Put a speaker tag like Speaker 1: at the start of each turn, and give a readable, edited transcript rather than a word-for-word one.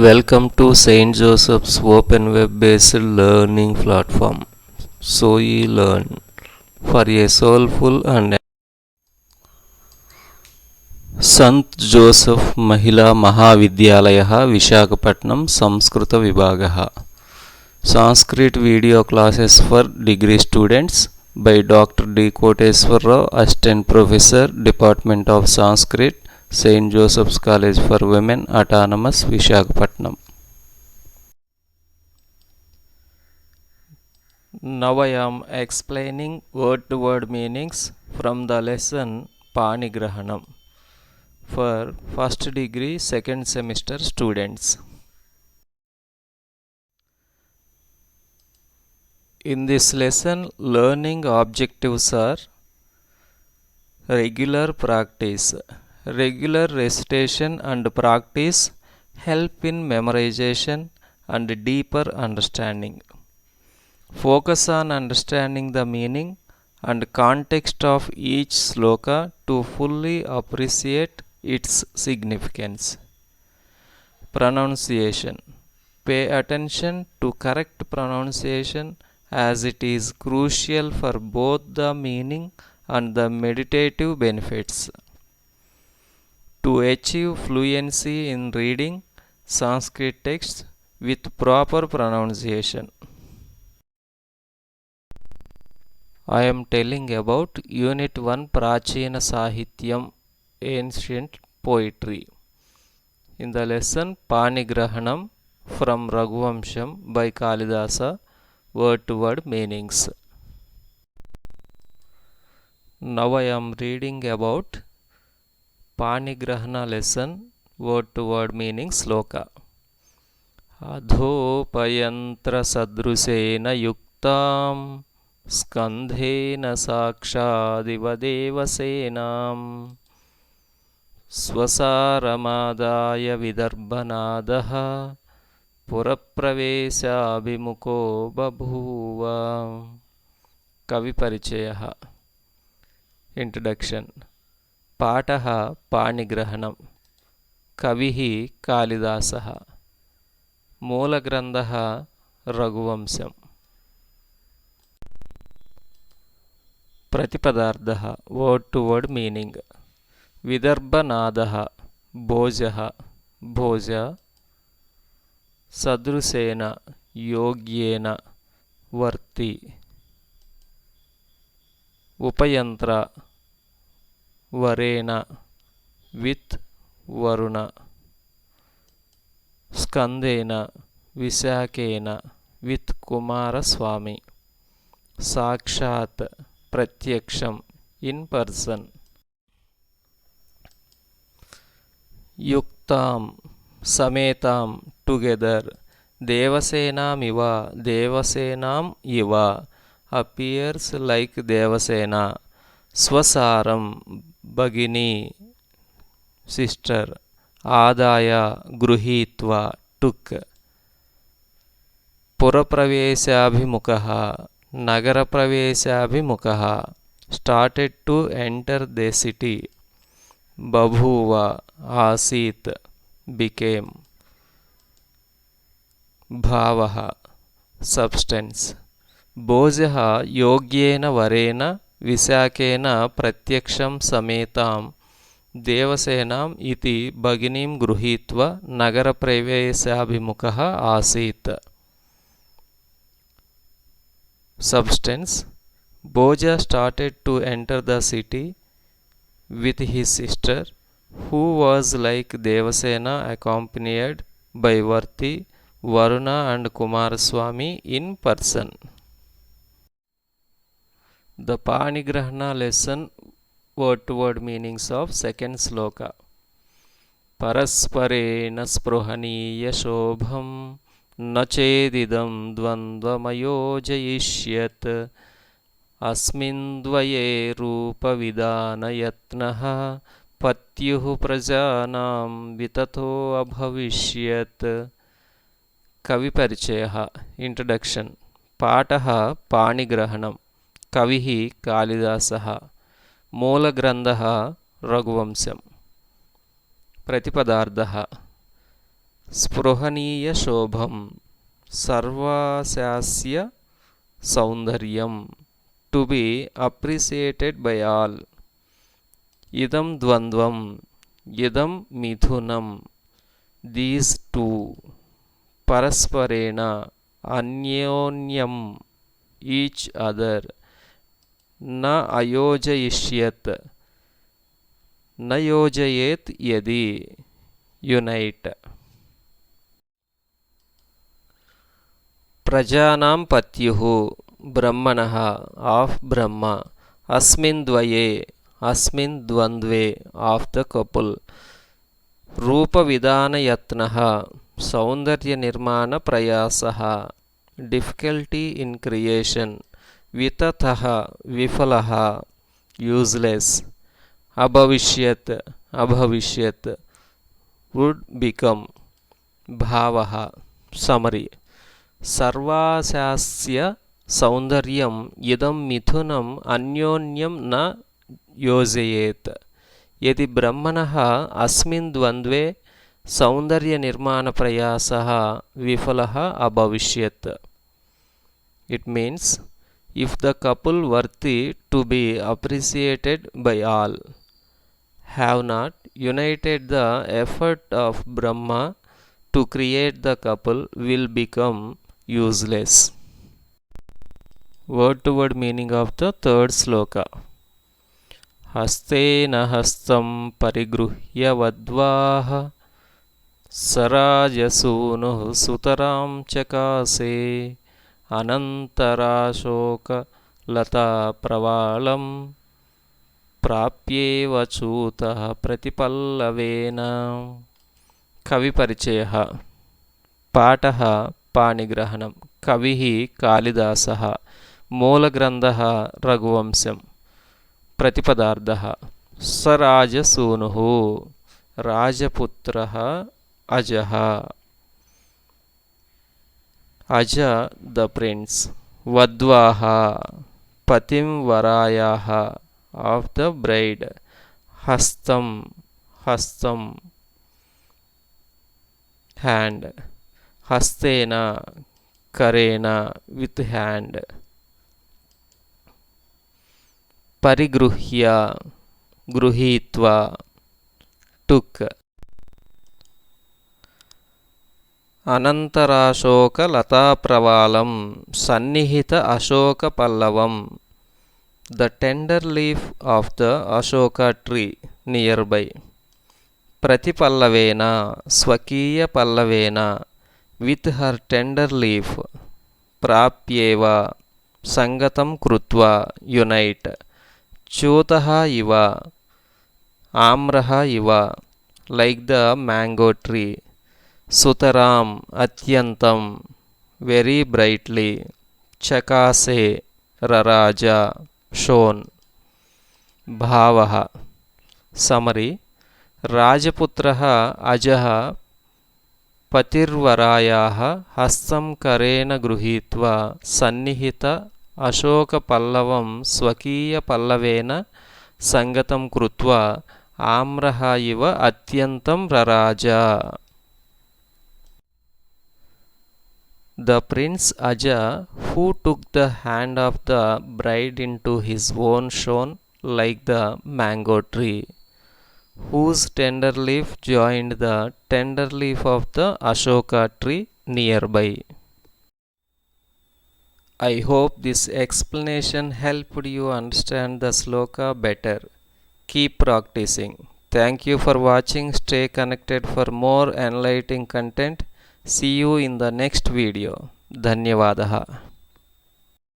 Speaker 1: Welcome to St. Joseph's Open Web-based learning platform. So ye learn for a soulful and Sant Joseph Mahila Mahavidyalayah Vishakhapatnam Samskrita Vibhagah. Sanskrit video classes for degree students by Dr. D. Koteswar Rao, Assistant Professor, Department of Sanskrit, St. Joseph's College for Women, Autonomous, Vishakhapatnam. Now I am explaining word-to-word meanings from the lesson Panigrahanam for first degree second semester students. In this lesson, learning objectives are regular practice. Regular recitation and practice help in memorization and deeper understanding. Focus on understanding the meaning and context of each sloka to fully appreciate its significance. Pronunciation. Pay attention to correct pronunciation as it is crucial for both the meaning and the meditative benefits. To achieve fluency in reading Sanskrit texts with proper pronunciation. I am telling about Unit 1 Prachina Sahityam, Ancient Poetry. In the lesson Panigrahanam from Raghuvamsham by Kalidasa, word-to-word meanings. Now I am reading about Panigrahana lesson, word-to-word meaning sloka. Adhopayantra sadrusena yuktam skandhena sakshadivadevasenam swasaramadaya vidarbhanadaha పురప్రవేశాభిముఖో బభూవ. కవి పరిచయః. Introduction. పాఠః పాణిగ్రహణం. కవిః కాళిదాసః. మూలగ్రంథః రఘువంశం. ప్రతిపదార్థః వర్డ్ టు వర్డ్ మీనింగ్. విదర్భనాదః భోజః భోజ. సదృశేన యోగ్యేన వర్తి. ఉపయంత్ర వరేణ విత్ వరుణ. స్కందేన విశాఖేన విత్ కుమారస్వామి. సాక్షాత్ ప్రత్యక్షం ఇన్ పర్సన్. యుక్తాం సమేతాం టుగెదర్. దేవసేనామివ దేవసేనాం ఇవ అపియర్స్ లైక్ దేవసేన. స్వసారం భగిని సిస్టర్. ఆదాయ గృహీత్వా టుక్. పురప్రవేశాభిముఖః నగరప్రవేశాభిముఖః. Started to enter the city. బభూవ ఆసీత్ became. భావః సబ్స్టెన్స్. భోజః యోగ్యేన వరేణ విశాఖేన ప్రత్యక్షం సమేతాం దేవసేనాం ఇతి భగినీం గృహీత్వా నగరప్రవేశాభిముఖః ఆసీత్. Substance. Bhoja started to enter the city with his sister, who was like Devasena, accompanied by Varti, Varuna and Kumaraswami in person. The Panigrahana lesson word-to-word meanings of second sloka. Parasparena spruhaniya shobham nachedidam dvandvamayojayishyat asmindvaye rupa vidana yatnaha పత్యుః ప్రజానాం వితతో అభవిష్యత్. కవి పరిచయః. Introduction. పాఠః పాణిగ్రహణం. కవిః కాళిదాసః. మూలగ్రంథః రఘువంశం. ప్రతిపదార్థः స్పృహణీయశోభం సర్వశాస్య సౌందర్యం to be appreciated by all. ఇదం ద్వంద్వం ఇదం మిథునం దీస్ టూ పరస్పరేణ అన్యోన్యం ఈచ్ అదర్ న అయోజయిష్యత్ న యోజయేత్ యది యునైట్. ప్రజానాం పత్యుః బ్రహ్మణః ఆఫ్ బ్రహ్మ అస్మిన్ ద్వయే అస్మిన్ ద్వంద్వే ఆఫ్ ద కపుల్. రూప విధానయత్నః సౌందర్య నిర్మాణ ప్రయాసః డిఫికల్టీ ఇన్ క్రియేషన్ వితతః విఫలః యూజ్లెస్ అభవిష్యత్ అభవిష్యత్ వుడ్ బికమ్. భావః సమరీ సర్వశాస్య సౌందర్యం ఇదం మిథునం అన్యోన్యం న యోజయేత్ యది బ్రహ్మణః అస్మిన్ ద్వంద్వే సౌందర్య నిర్మాణ ప్రయాసః విఫలః అభవిష్యత్. It means if the couple worthy to be appreciated by all have not united, the effort of Brahma to create the couple will become useless. Word to word meaning of the third sloka. హస్తేన హస్తం పరిగృహ్య వద్వాః సరాజసూనుః సుతరాం చకాసే అనంతరాశోకలతాప్రవాళం ప్రాప్యేవ చూతః ప్రతిపల్లవేన. కవి పరిచయః. పాఠః పాణిగ్రహణం. కవిః కాళిదాసః. మూలగ్రంథః రఘువంశం. ప్రతిపదార్థః సరాజసూనుః రాజపుత్రః అజః. Aja the prince. వధ్వాః పతిం వరాయాః ఆఫ్ ద బ్రైడ్. హస్తం హస్తం హ్యాండ్. హస్తేన కరేణ విత్ హ్యాండ్. పరిగృహ్య గృహీత్వా టుక్. అనంతరాశోక లతాప్రవాళం సన్నిహిత అశోక పల్లవం. The tender leaf of the Ashoka tree near by. ప్రతిపల్లవేన స్వకీయ పల్లవేన విత్ హర్ టెండర్ లీఫ్. ప్రాప్యేవ సంగతం కృత్వా యునైట్. చ్యూతః ఇవ ఆమ్రః ఇవ లైక్ ద మ్యాంగో ట్రీ. సుతరాం అత్యంతం వెరీ బ్రైట్లీ. చకాసే రరాజ షోన్. భావః సమరీ రాజపుత్రః అజః పతిర్వరాయాః హస్తం కరేణ గృహీత్వా సన్నిహిత అశోకపల్లవం స్వకీయపల్లవేన సంగతం కృత్వా ఆమ్రః ఇవ అత్యంతం రరాజ. The prince Aja, who took the hand of the bride into his own, shone like the mango tree, whose tender leaf joined the tender leaf of the Ashoka tree nearby. I hope this explanation helped you understand the sloka better. Keep practicing. Thank you for watching. Stay connected for more enlightening content. See you in the next video. ధన్యవాదः.